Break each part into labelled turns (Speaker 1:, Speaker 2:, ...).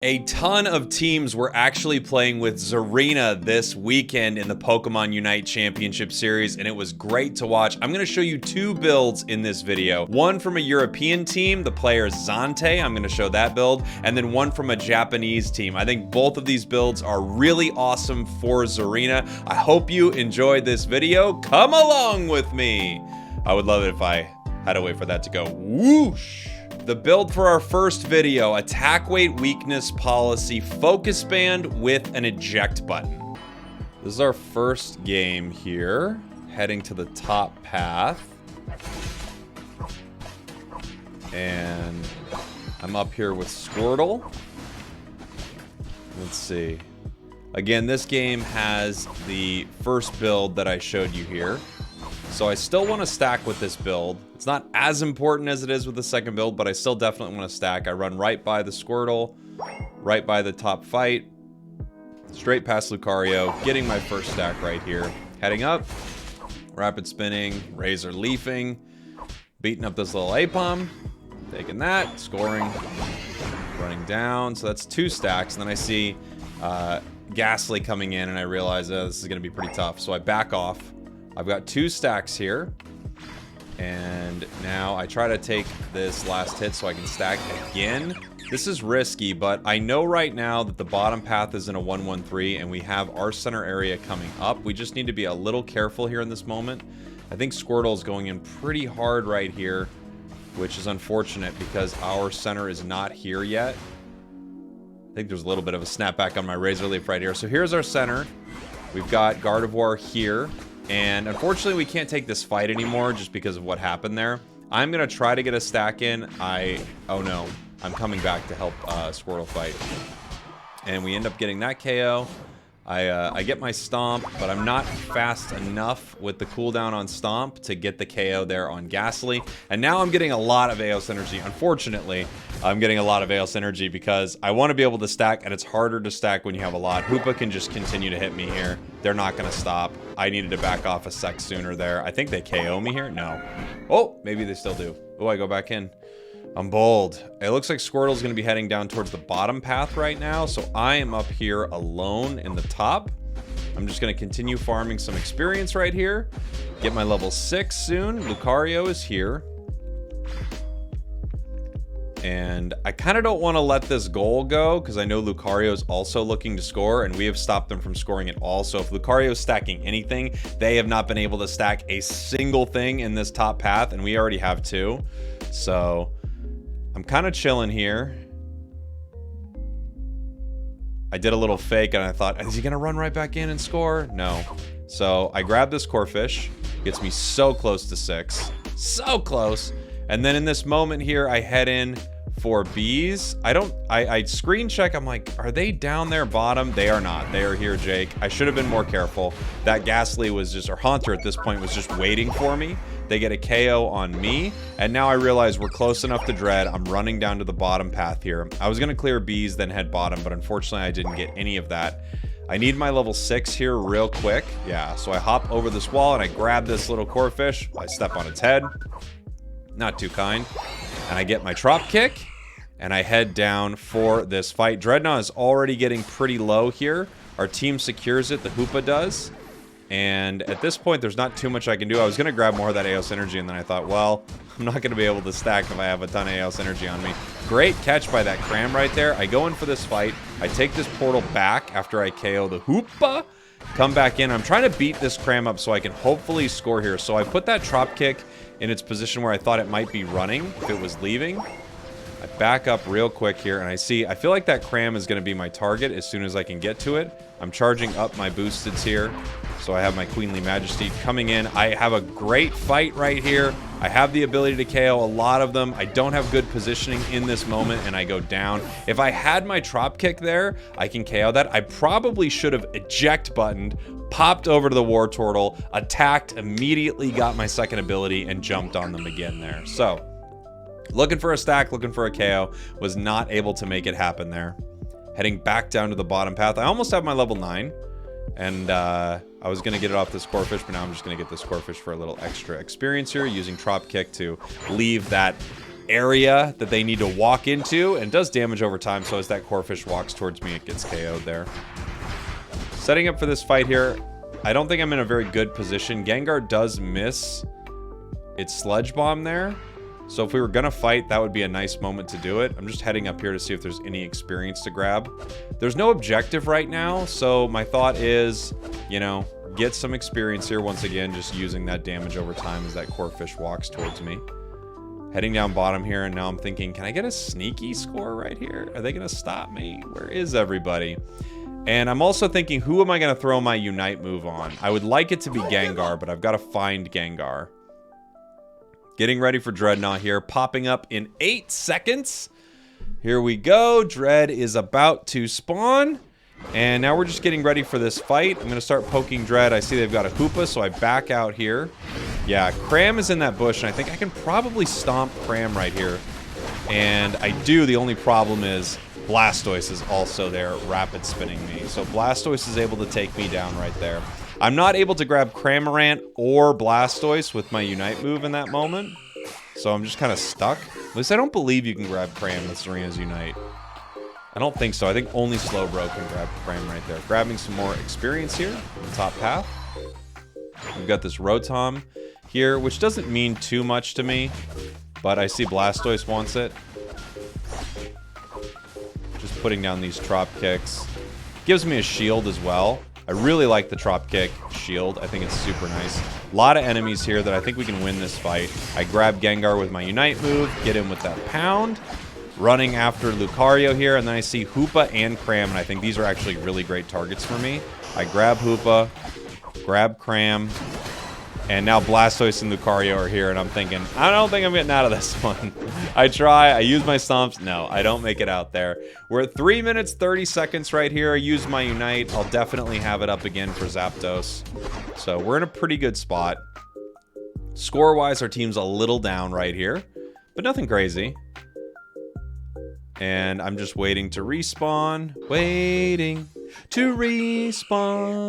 Speaker 1: A ton of teams were actually playing with Tsareena this weekend in the Pokemon Unite Championship Series, and it was great to watch. I'm going to show you two builds in this video. One from a European team, the player Zante, I'm going to show that build, and then one from a Japanese team. I think both of these builds are really awesome for Tsareena. I hope you enjoyed this video. Come along with me. I would love it if I had a way for that to go whoosh. The build for our first video, attack weight weakness policy, focus band with an eject button. This is our first game here, heading to the top path. And I'm up here with Squirtle. Let's see. Again, this game has the first build that I showed you here. So I still want to stack with this build. It's not as important as it is with the second build, but I still definitely want to stack. I run right by the Squirtle, right by the top fight, straight past Lucario, getting my first stack right here. Heading up, rapid spinning, razor leafing, beating up this little Apom, taking that, scoring, running down. So that's two stacks. And then I see Ghastly coming in, and I realize this is going to be pretty tough. So I back off. I've got two stacks here, and now I try to take this last hit so I can stack again. This is risky, but I know right now that the bottom path is in a 1-1-3, and we have our center area coming up. We just need to be a little careful here in this moment. I think Squirtle is going in pretty hard right here, which is unfortunate because our center is not here yet. I think there's a little bit of a snapback on my Razor Leaf right here. So here's our center. We've got Gardevoir here. And unfortunately, we can't take this fight anymore just because of what happened there. I'm going to try to get a stack in. Oh no, I'm coming back to help Squirtle fight. And we end up getting that KO. I get my Stomp, but I'm not fast enough with the cooldown on Stomp to get the KO there on Ghastly. And now I'm getting a lot of Aeos Energy. Unfortunately, I'm getting a lot of Aeos Energy because I want to be able to stack, and it's harder to stack when you have a lot. Hoopa can just continue to hit me here. They're not going to stop. I needed to back off a sec sooner there. I think they KO me here. No. Oh, maybe they still do. Oh, I go back in. I'm bold. It looks like Squirtle's going to be heading down towards the bottom path right now, so I am up here alone in the top. I'm just going to continue farming some experience right here. Get my level 6 soon. Lucario is here. And I kind of don't want to let this goal go because I know Lucario is also looking to score, and we have stopped them from scoring at all. So if Lucario is stacking anything, they have not been able to stack a single thing in this top path, and we already have two. So I'm kind of chilling here. I did a little fake, and I thought, is he going to run right back in and score? No. So I grab this Corphish. Gets me so close to 6. So close. And then in this moment here, I head in for bees. I screen check. I'm like, are they down there bottom? They are not. They are here, Jake. I should have been more careful. That Ghastly was just, or Haunter at this point, was just waiting for me. They get a KO on me. And now I realize we're close enough to Dread. I'm running down to the bottom path here. I was going to clear bees, then head bottom, but unfortunately I didn't get any of that. I need my level 6 here real quick. Yeah, so I hop over this wall and I grab this little Corphish. I step on its head. Not too kind. And I get my Trop Kick, and I head down for this fight. Dreadnought is already getting pretty low here. Our team secures it. The Hoopa does. And at this point, there's not too much I can do. I was going to grab more of that Aeos Energy, and then I thought, well, I'm not going to be able to stack if I have a ton of Aeos Energy on me. Great catch by that Cram right there. I go in for this fight. I take this portal back after I KO the Hoopa. Come back in. I'm trying to beat this Cram up so I can hopefully score here. So I put that Trop Kick in its position where I thought it might be running if it was leaving. I back up real quick here, and I feel like that Cram is going to be my target as soon as I can get to it. I'm charging up my boosteds here, so I have my Queenly Majesty coming in. I have a great fight right here. I have the ability to KO a lot of them. I don't have good positioning in this moment, and I go down. If I had my Trop Kick there, I can KO that. I probably should have eject buttoned, popped over to the Wartortle, attacked, immediately got my second ability, and jumped on them again there. So, looking for a stack, looking for a KO, was not able to make it happen there. Heading back down to the bottom path. I almost have my level 9, and I was going to get it off this Corphish, but now I'm just going to get this Corphish for a little extra experience here, using Trop Kick to leave that area that they need to walk into, and it does damage over time, so as that core fish walks towards me, it gets KO'd there. Setting up for this fight here, I don't think I'm in a very good position. Gengar does miss its Sludge Bomb there, so if we were gonna fight, that would be a nice moment to do it. I'm just heading up here to see if there's any experience to grab. There's no objective right now, so my thought is, you know, get some experience here once again, just using that damage over time as that core fish walks towards me. Heading down bottom here, and now I'm thinking, can I get a sneaky score right here? Are they gonna stop me? Where is everybody? And I'm also thinking, who am I gonna throw my Unite move on? I would like it to be Gengar, but I've got to find Gengar. Getting ready for Dreadnought here, popping up in 8 seconds. Here we go. Dread is about to spawn. And now we're just getting ready for this fight. I'm going to start poking Dread. I see they've got a Hoopa, so I back out here. Yeah, Cram is in that bush, and I think I can probably stomp Cram right here. And I do. The only problem is Blastoise is also there, rapid spinning me. So Blastoise is able to take me down right there. I'm not able to grab Cramorant or Blastoise with my Unite move in that moment. So I'm just kind of stuck. At least I don't believe you can grab Cram with Tsareena's Unite. I don't think so. I think only Slowbro can grab Cram right there. Grabbing some more experience here on the top path. We've got this Rotom here, which doesn't mean too much to me, but I see Blastoise wants it. Just putting down these Trop Kicks. Gives me a shield as well. I really like the Trop Kick shield. I think it's super nice. A lot of enemies here that I think we can win this fight. I grab Gengar with my Unite move, get him with that Pound. Running after Lucario here, and then I see Hoopa and Cram, and I think these are actually really great targets for me. I grab Hoopa, grab Cram, and now Blastoise and Lucario are here, and I'm thinking, I don't think I'm getting out of this one. I try, I use my stomps. No, I don't make it out there. We're at 3 minutes, 30 seconds right here. I use my Unite. I'll definitely have it up again for Zapdos. So we're in a pretty good spot. Score-wise, our team's a little down right here, but nothing crazy. And I'm just waiting to respawn. Waiting to respawn.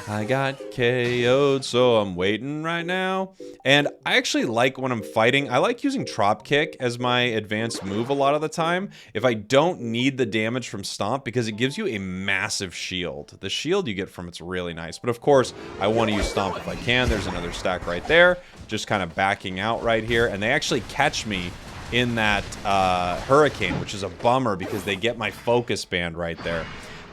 Speaker 1: I got KO'd, so I'm waiting right now. And I actually like when I'm fighting, I like using Trop Kick as my advanced move a lot of the time. If I don't need the damage from Stomp, because it gives you a massive shield. The shield you get from it's really nice. But of course, I want to use Stomp if I can. There's another stack right there. Just kind of backing out right here. And they actually catch me in that Hurricane, which is a bummer because they get my Focus Band right there.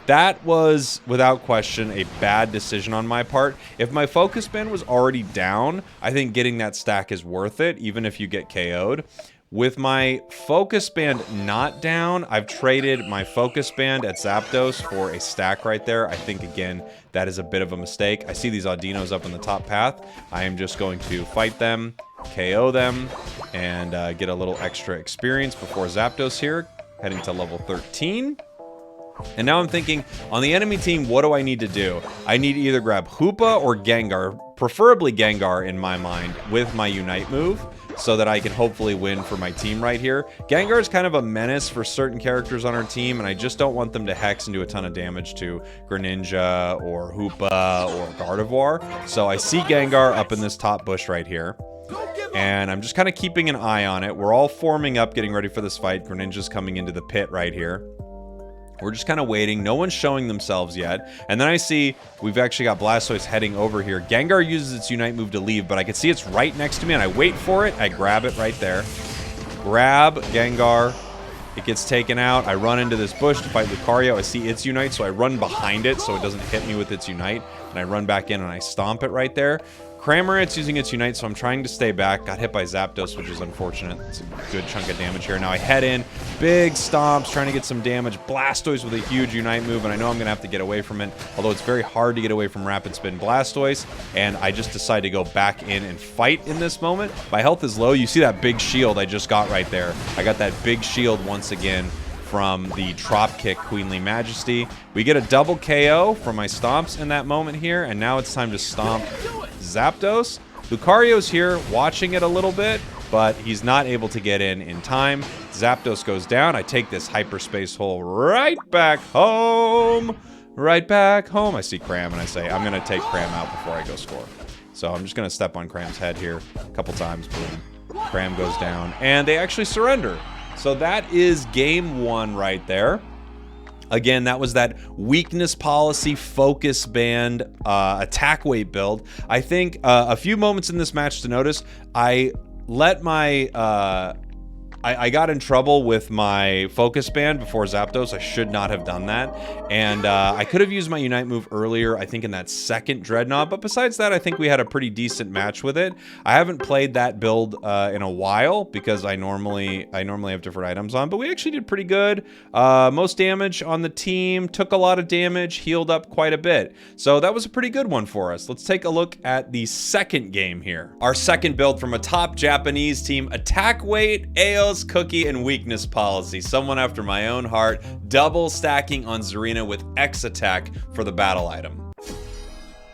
Speaker 1: That was, without question, a bad decision on my part. If my Focus Band was already down, I think getting that stack is worth it, even if you get KO'd. With my Focus Band not down, I've traded my Focus Band at Zapdos for a stack right there. I think, again, that is a bit of a mistake. I see these Audinos up in the top path. I am just going to fight them, KO them, and get a little extra experience before Zapdos here, heading to level 13. And now I'm thinking, on the enemy team, what do I need to do? I need to either grab Hoopa or Gengar, preferably Gengar in my mind, with my Unite move, so that I can hopefully win for my team right here. Gengar is kind of a menace for certain characters on our team, and I just don't want them to Hex and do a ton of damage to Greninja or Hoopa or Gardevoir. So I see Gengar up in this top bush right here. And I'm just kind of keeping an eye on it. We're all forming up, getting ready for this fight. Greninja's coming into the pit right here. We're just kind of waiting. No one's showing themselves yet. And then I see we've actually got Blastoise heading over here. Gengar uses its Unite move to leave, but I can see it's right next to me, and I wait for it. I grab it right there. Grab Gengar. It gets taken out. I run into this bush to fight Lucario. I see its Unite, so I run behind it so it doesn't hit me with its Unite. And I run back in and I stomp it right there. Cramorant's using its Unite, so I'm trying to stay back. Got hit by Zapdos, which is unfortunate. It's a good chunk of damage here. Now I head in. Big stomps, trying to get some damage. Blastoise with a huge Unite move, and I know I'm going to have to get away from it, although it's very hard to get away from Rapid Spin Blastoise, and I just decide to go back in and fight in this moment. My health is low. You see that big shield I just got right there. I got that big shield once again from the Trop Kick Queenly Majesty. We get a double KO from my stomps in that moment here, and now it's time to stomp Zapdos. Lucario's here watching it a little bit, but he's not able to get in time. Zapdos goes down. I take this hyperspace hole right back home. Right back home. I see Cram, and I say, I'm going to take Cram out before I go score. So I'm just going to step on Cram's head here a couple times. Boom. Cram goes down, and they actually surrender. So that is game 1 right there. Again, that was that weakness policy, focus band, attack weight build. I think a few moments in this match to notice, I let my... I got in trouble with my focus band before Zapdos. I should not have done that. And I could have used my Unite move earlier, I think in that second Dreadnought. But besides that, I think we had a pretty decent match with it. I haven't played that build in a while because I normally have different items on. But we actually did pretty good. Most damage on the team, took a lot of damage, healed up quite a bit. So that was a pretty good one for us. Let's take a look at the second game here. Our second build from a top Japanese team, attack weight, AO, cookie, and weakness policy. Someone after my own heart, double stacking on Tsareena with X attack for the battle item.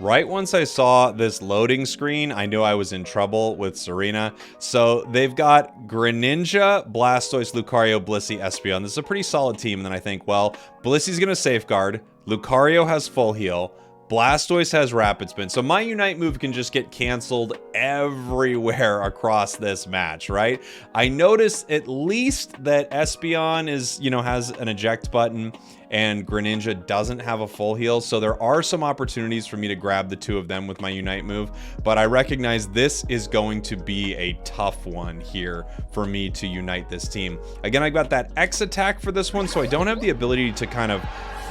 Speaker 1: Right once I saw this loading screen, I knew I was in trouble with Tsareena. So they've got Greninja, Blastoise, Lucario, Blissey, Espeon. This is a pretty solid team. And then I think, well, Blissey's going to safeguard. Lucario has full heal. Blastoise has Rapid Spin, so my Unite move can just get canceled everywhere across this match, right? I noticed at least that Espeon is, has an eject button and Greninja doesn't have a full heal, so there are some opportunities for me to grab the two of them with my Unite move, but I recognize this is going to be a tough one here for me to unite this team. Again, I got that X attack for this one, so I don't have the ability to kind of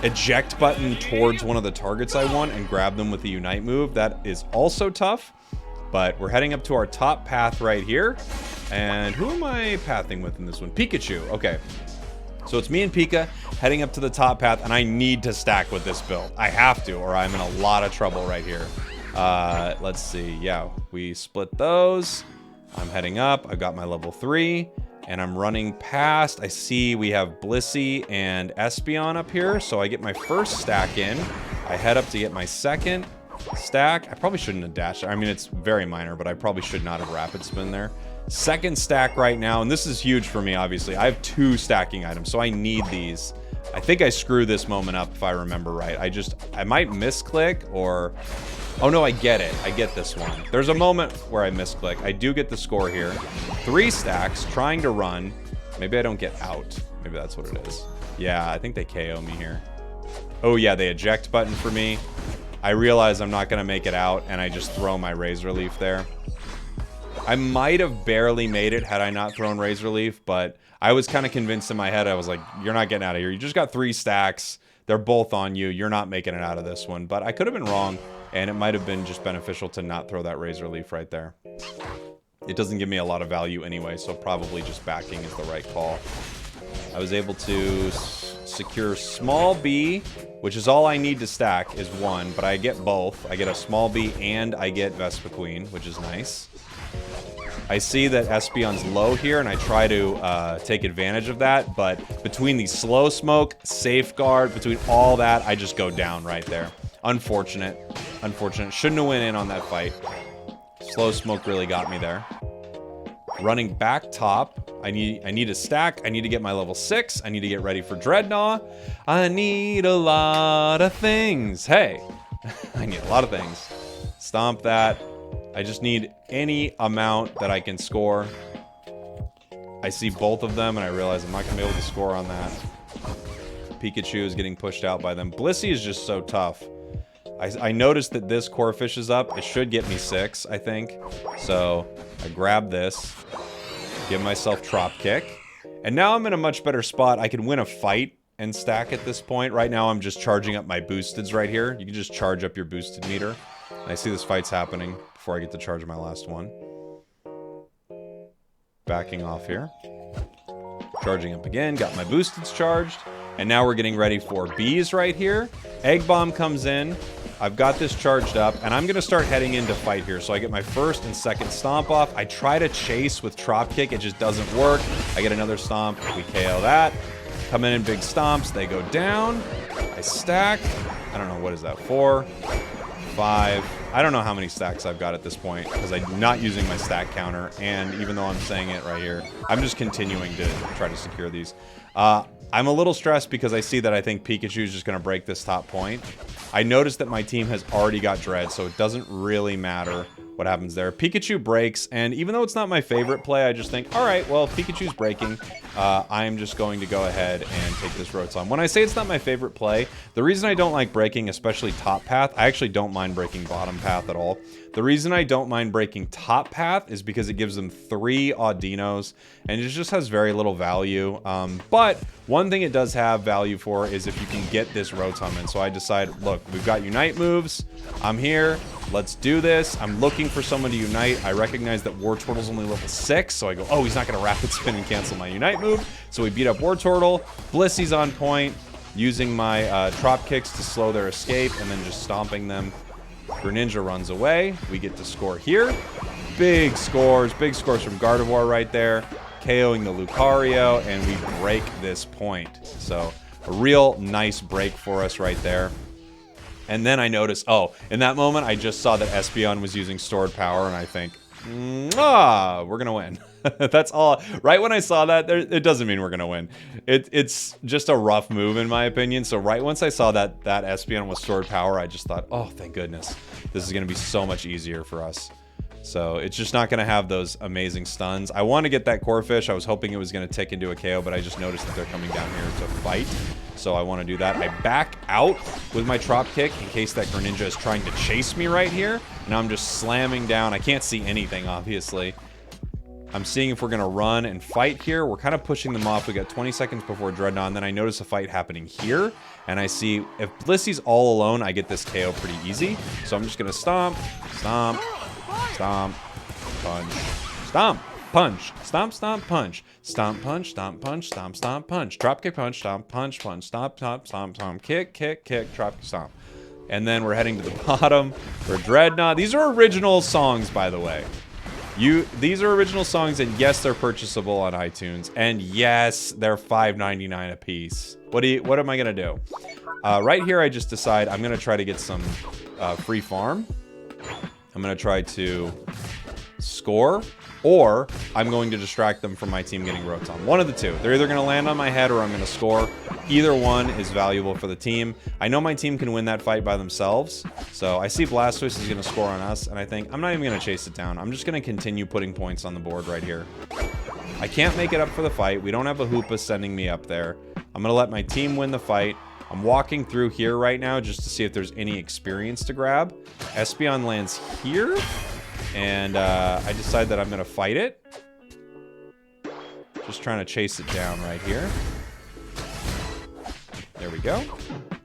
Speaker 1: eject button towards one of the targets I want and grab them with the Unite move. That is also tough, but we're heading up to our top path right here. And who am I pathing with in this one? Pikachu. Okay. So it's me and Pika heading up to the top path, and I need to stack with this build. I have to, or I'm in a lot of trouble right here. Let's see. Yeah, we split those. I'm heading up. I've got my level 3. And I'm running past. I see we have Blissey and Espeon up here. So I get my first stack in. I head up to get my second stack. I probably shouldn't have dashed. I mean, it's very minor, but I probably should not have Rapid Spin there. Second stack right now. And this is huge for me, obviously. I have 2 stacking items, so I need these. I think I screwed this moment up if I remember right. I might misclick or... Oh no, I get it. I get this one. There's a moment where I misclick. I do get the score here. 3 stacks, trying to run. Maybe I don't get out. Maybe that's what it is. Yeah, I think they KO me here. Oh yeah, they eject button for me. I realize I'm not going to make it out, and I just throw my Razor Leaf there. I might have barely made it had I not thrown Razor Leaf, but I was kind of convinced in my head. I was like, you're not getting out of here. You just got 3 stacks. They're both on you. You're not making it out of this one. But I could have been wrong. And it might have been just beneficial to not throw that Razor Leaf right there. It doesn't give me a lot of value anyway, so probably just backing is the right call. I was able to secure small B, which is all I need to stack, is 1, but I get both. I get a small B and I get Vespiquen, which is nice. I see that Espeon's low here, and I try to take advantage of that, but between the slow smoke, safeguard, between all that, I just go down right there. Unfortunate. Unfortunate. Shouldn't have went in on that fight. Slow smoke really got me there. Running back top. I need a stack. I need to get my level 6. I need to get ready for Dreadnought. I need a lot of things. Hey, I need a lot of things. Stomp that. I just need any amount that I can score. I see both of them, and I realize I'm not going to be able to score on that. Pikachu is getting pushed out by them. Blissey is just so tough. I noticed that this Corphish is up. It should get me 6, I think. So I grab this, give myself Trop Kick, and now I'm in a much better spot. I can win a fight and stack at this point. Right now I'm just charging up my boosteds right here. You can just charge up your boosted meter. I see this fight's happening before I get to charge my last one. Backing off here. Charging up again. Got my boosteds charged. And now we're getting ready for Bs right here. Egg Bomb comes in. I've got this charged up, and I'm going to start heading into fight here. So I get my first and second stomp off. I try to chase with Trop Kick. It just doesn't work. I get another stomp. We KO that. Come in big stomps. They go down. I stack. I don't know. What is that? 4, 5. I don't know how many stacks I've got at this point because I'm not using my stack counter. And even though I'm saying it right here, I'm just continuing to try to secure these. I'm a little stressed because I see that I think Pikachu is just going to break this top point. I noticed that my team has already got Dread, so it doesn't really matter what happens there. Pikachu breaks, and even though it's not my favorite play, I just think, all right, well, if Pikachu's breaking, I'm just going to go ahead and take this Rotom. When I say it's not my favorite play, the reason I don't like breaking, especially top path, I actually don't mind breaking bottom path at all. The reason I don't mind breaking top path is because it gives them 3 Audinos, and it just has very little value. But one thing it does have value for is if you can get this Rotom in. So I decide, look, we've got Unite moves. I'm here. Let's do this. I'm looking for someone to Unite. I recognize that Wartortle's only level 6, so I go, oh, he's not going to Rapid Spin and cancel my Unite move. So we beat up Wartortle. Blissey's on point, using my Trop Kicks to slow their escape, and then just stomping them. Greninja runs away. We get to score here. Big scores from Gardevoir right there, KOing the Lucario, and we break this point. So a real nice break for us right there. And then I noticed, oh, in that moment, I just saw that Espeon was using stored power, and I think, we're going to win. That's all. Right when I saw that, it doesn't mean we're going to win. It's just a rough move, in my opinion. So right once I saw that Espeon was stored power, I just thought, oh, thank goodness. This is going to be so much easier for us. So it's just not going to have those amazing stuns. I want to get that Corphish. I was hoping it was going to tick into a KO, but I just noticed that they're coming down here to fight. So I want to do that. I back out with my Trop Kick in case that Greninja is trying to chase me right here. Now I'm just slamming down. I can't see anything, obviously. I'm seeing if we're going to run and fight here. We're kind of pushing them off. We got 20 seconds before Dreadnought, and then I notice a fight happening here. And I see if Blissey's all alone, I get this KO pretty easy. So I'm just going to stomp, stomp, stomp, punch, stomp, punch, stomp, stomp, punch, stomp, punch, stomp, punch, stomp, stomp, punch, drop kick, punch, stomp, punch, punch, stomp, stomp, stomp, stomp, kick, kick, kick, drop, stomp. And then we're heading to the bottom for Dreadnought. These are original songs, by the way. These are original songs, and yes, they're purchasable on iTunes, and yes, they're $5.99 a piece. What am I gonna do? Right here, I just decide I'm gonna try to get some free farm. I'm gonna try to score, or I'm going to distract them from my team getting Rotom. One of the two. They're either gonna land on my head or I'm gonna score. Either one is valuable for the team. I know my team can win that fight by themselves, so I see Blastoise is gonna score on us, and I think I'm not even gonna chase it down. I'm just gonna continue putting points on the board right here. I can't make it up for the fight. We don't have a Hoopa sending me up there. I'm gonna let my team win the fight. I'm walking through here right now just to see if there's any experience to grab. Espeon lands here, and I decide that I'm going to fight it. Just trying to chase it down right here. There we go.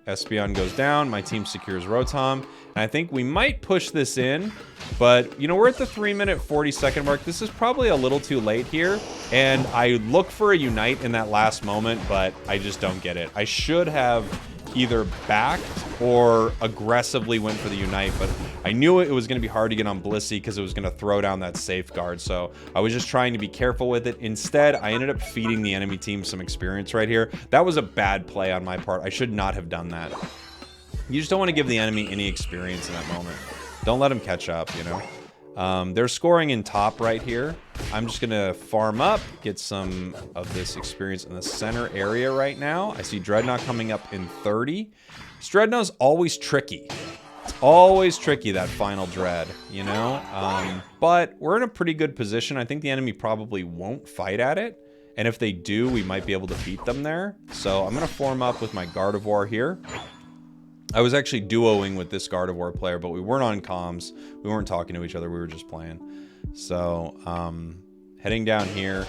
Speaker 1: Espeon goes down. My team secures Rotom. And I think we might push this in, but, you know, we're at the 3-minute 40-second mark. This is probably a little too late here, and I look for a Unite in that last moment, but I just don't get it. I should have either backed or aggressively went for the Unite, but I knew it was going to be hard to get on Blissey because it was going to throw down that safeguard, so I was just trying to be careful with it. Instead, I ended up feeding the enemy team some experience right here. That was a bad play on my part. I should not have done that. You just don't want to give the enemy any experience in that moment. Don't let them catch up, you know? They're scoring in top right here. I'm just going to farm up, get some of this experience in the center area right now. I see Dreadnought coming up in 30. This Dreadnought's always tricky. It's always tricky, that final Dread, you know? But we're in a pretty good position. I think the enemy probably won't fight at it. And if they do, we might be able to beat them there. So I'm going to form up with my Gardevoir here. I was actually duoing with this Gardevoir player, but we weren't on comms. We weren't talking to each other. We were just playing. So, heading down here,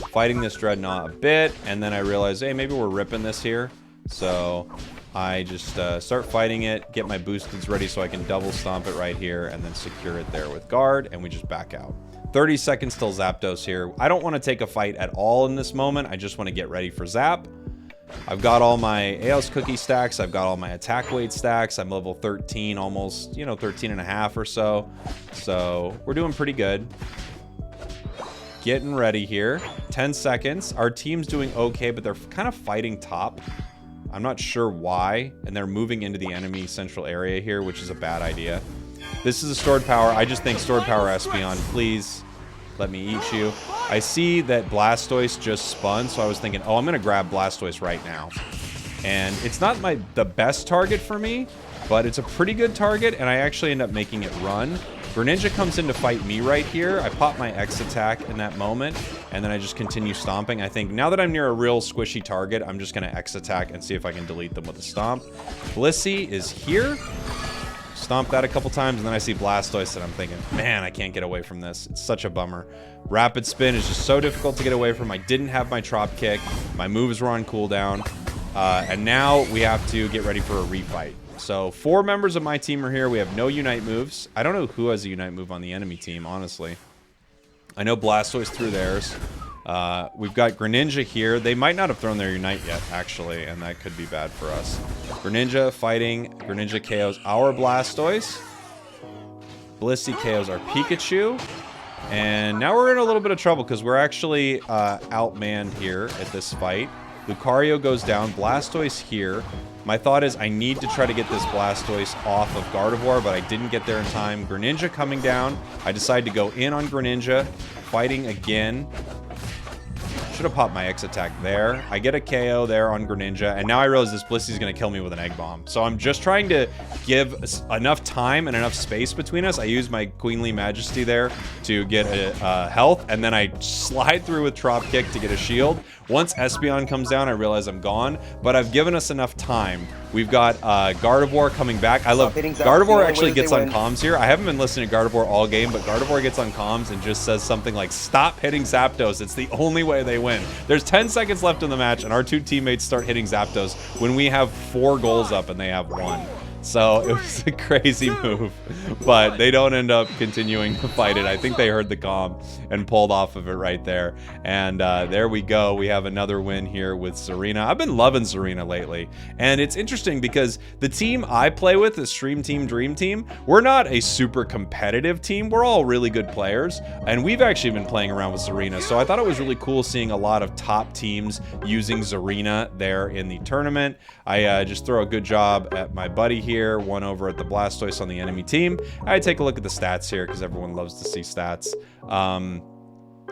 Speaker 1: fighting this Dreadnought a bit, and then I realized, hey, maybe we're ripping this here. So, I just start fighting it, get my boosteds ready so I can double stomp it right here, and then secure it there with guard, and we just back out. 30 seconds till Zapdos here. I don't want to take a fight at all in this moment. I just want to get ready for Zap. I've got all my Aeos Cookie stacks. I've got all my attack weight stacks. I'm level 13, almost, you know, 13 and a half or so. So we're doing pretty good. Getting ready here. 10 seconds. Our team's doing okay, but they're kind of fighting top. I'm not sure why. And they're moving into the enemy central area here, which is a bad idea. This is a stored power. I just think stored power Espeon, please. Let me eat you. I see that Blastoise just spun, so I was thinking, oh, I'm going to grab Blastoise right now. And it's not the best target for me, but it's a pretty good target, and I actually end up making it run. Greninja comes in to fight me right here. I pop my X attack in that moment, and then I just continue stomping. I think now that I'm near a real squishy target, I'm just going to X attack and see if I can delete them with a stomp. Blissey is here. Stomp that a couple times, and then I see Blastoise, and I'm thinking, man, I can't get away from this. It's such a bummer. Rapid Spin is just so difficult to get away from. I didn't have my Trop Kick. My moves were on cooldown. And now we have to get ready for a refight. So 4 members of my team are here. We have no Unite moves. I don't know who has a Unite move on the enemy team, honestly. I know Blastoise threw theirs. We've got Greninja here. They might not have thrown their Unite yet, actually, and that could be bad for us. Greninja fighting. Greninja KOs our Blastoise. Blissey KOs our Pikachu. And now we're in a little bit of trouble because we're actually outmanned here at this fight. Lucario goes down. Blastoise here. My thought is I need to try to get this Blastoise off of Gardevoir, but I didn't get there in time. Greninja coming down. I decide to go in on Greninja. Fighting again. Should have popped my X attack there. I get a KO there on Greninja, and now I realize this Blissey's going to kill me with an Egg Bomb. So I'm just trying to give enough time and enough space between us. I use my Queenly Majesty there to get a health, and then I slide through with Trop Kick to get a shield. Once Espeon comes down, I realize I'm gone, but I've given us enough time. We've got Gardevoir coming back. I love Gardevoir actually gets on comms here. I haven't been listening to Gardevoir all game, but Gardevoir gets on comms and just says something like, stop hitting Zapdos. It's the only way they win. There's 10 seconds left in the match, and our 2 teammates start hitting Zapdos when we have 4 goals up and they have 1. So it was a crazy move, but they don't end up continuing to fight it. I think they heard the comm and pulled off of it right there. And there we go. We have another win here with Tsareena. I've been loving Tsareena lately. And it's interesting because the team I play with, the Stream Team Dream Team, we're not a super competitive team. We're all really good players. And we've actually been playing around with Tsareena. So I thought it was really cool seeing a lot of top teams using Tsareena there in the tournament. I just throw a good job at my buddy here, one over at the Blastoise on the enemy team. I take a look at the stats here because everyone loves to see stats.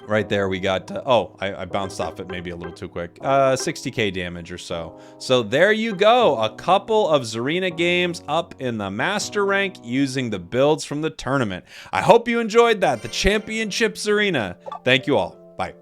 Speaker 1: Right there we got, oh, I bounced off it maybe a little too quick. 60k damage or so. So there you go. A couple of Tsareena games up in the master rank using the builds from the tournament. I hope you enjoyed that. The championship Tsareena. Thank you all. Bye.